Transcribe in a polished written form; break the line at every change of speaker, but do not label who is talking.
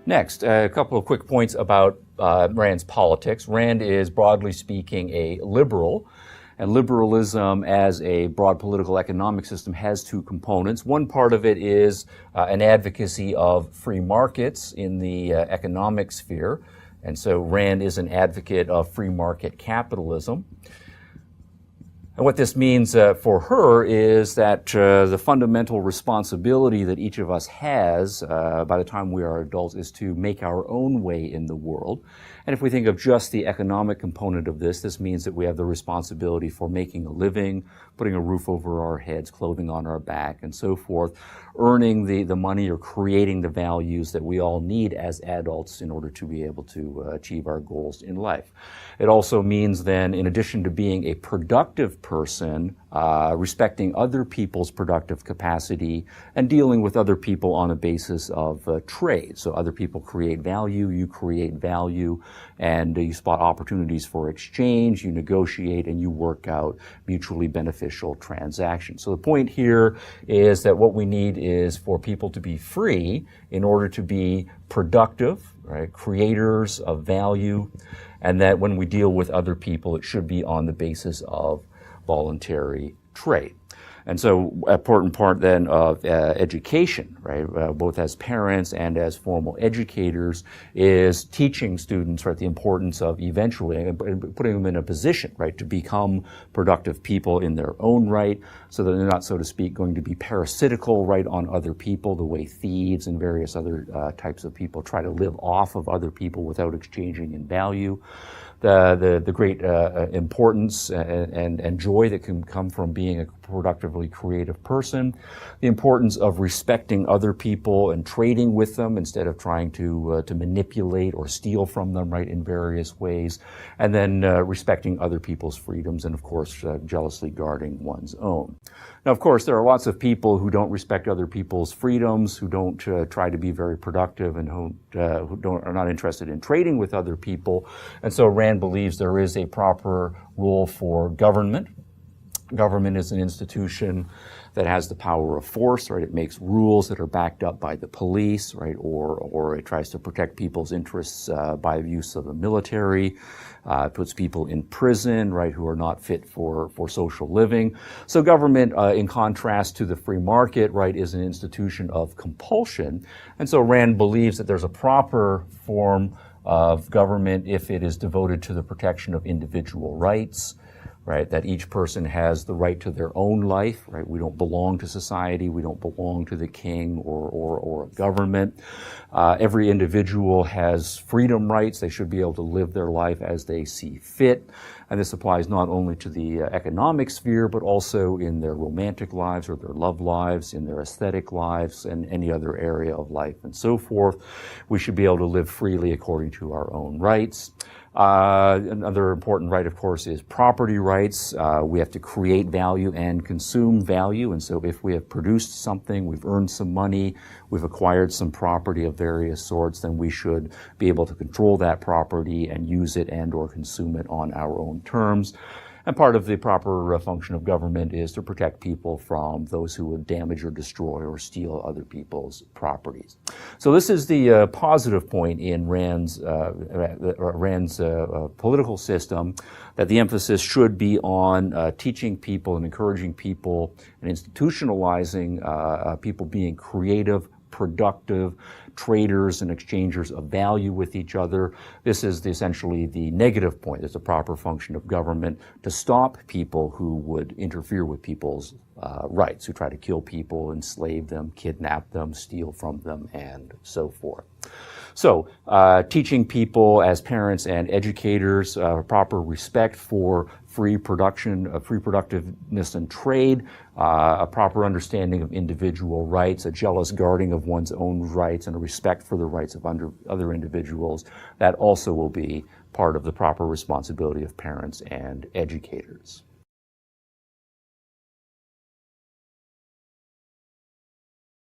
Next, a couple of quick points about Rand's politics. Rand is, broadly speaking, a liberal, and liberalism as a broad political economic system has two components. One part of it is an advocacy of free markets in the economic sphere, and so Rand is an advocate of free market capitalism. And what this means for her is that the fundamental responsibility that each of us has by the time we are adults is to make our own way in the world. And if we think of just the economic component of this means that we have the responsibility for making a living, putting a roof over our heads, clothing on our back, and so forth, earning the money or creating the values that we all need as adults in order to be able to achieve our goals in life. It also means then, in addition to being a productive person, respecting other people's productive capacity and dealing with other people on a basis of trade. So other people create value, you create value, and you spot opportunities for exchange, you negotiate, and you work out mutually beneficial transactions. So the point here is that what we need is for people to be free in order to be productive, right, creators of value, and that when we deal with other people, it should be on the basis of voluntary trade. And so an important part then of education, right, both as parents and as formal educators, is teaching students, right, the importance of eventually putting them in a position, right, to become productive people in their own right, so that they're not, so to speak, going to be parasitical, right, on other people, the way thieves and various other types of people try to live off of other people without exchanging in value. The great importance and joy that can come from being a productively creative person, the importance of respecting other people and trading with them instead of trying to manipulate or steal from them, right, in various ways, and then respecting other people's freedoms and, of course, jealously guarding one's own. Now, of course, there are lots of people who don't respect other people's freedoms, who don't try to be very productive, and who are not interested in trading with other people. And so Rand believes there is a proper role for government. Government is an institution that has the power of force, right? It makes rules that are backed up by the police, right? Or it tries to protect people's interests by the use of the military. It puts people in prison, right, who are not fit for social living. So government, in contrast to the free market, right, is an institution of compulsion. And so Rand believes that there's a proper form of government if it is devoted to the protection of individual rights, right, that each person has the right to their own life, right? We don't belong to society, we don't belong to the king or a government. Every individual has freedom rights. They should be able to live their life as they see fit. And this applies not only to the economic sphere, but also in their romantic lives or their love lives, in their aesthetic lives, and any other area of life and so forth. We should be able to live freely according to our own rights. Another important right, of course, is property rights. We have to create value and consume value. And so if we have produced something, we've earned some money, we've acquired some property of various sorts, then we should be able to control that property and use it and or consume it on our own terms. And part of the proper function of government is to protect people from those who would damage or destroy or steal other people's properties. So this is the positive point in Rand's political system, that the emphasis should be on teaching people and encouraging people and institutionalizing people being creative, productive, traders and exchangers of value with each other. This is essentially the negative point. It's a proper function of government to stop people who would interfere with people's rights, who try to kill people, enslave them, kidnap them, steal from them, and so forth. So, teaching people as parents and educators proper respect for free production, free productiveness and trade, a proper understanding of individual rights, a jealous guarding of one's own rights, and a respect for the rights of other individuals. That also will be part of the proper responsibility of parents and educators.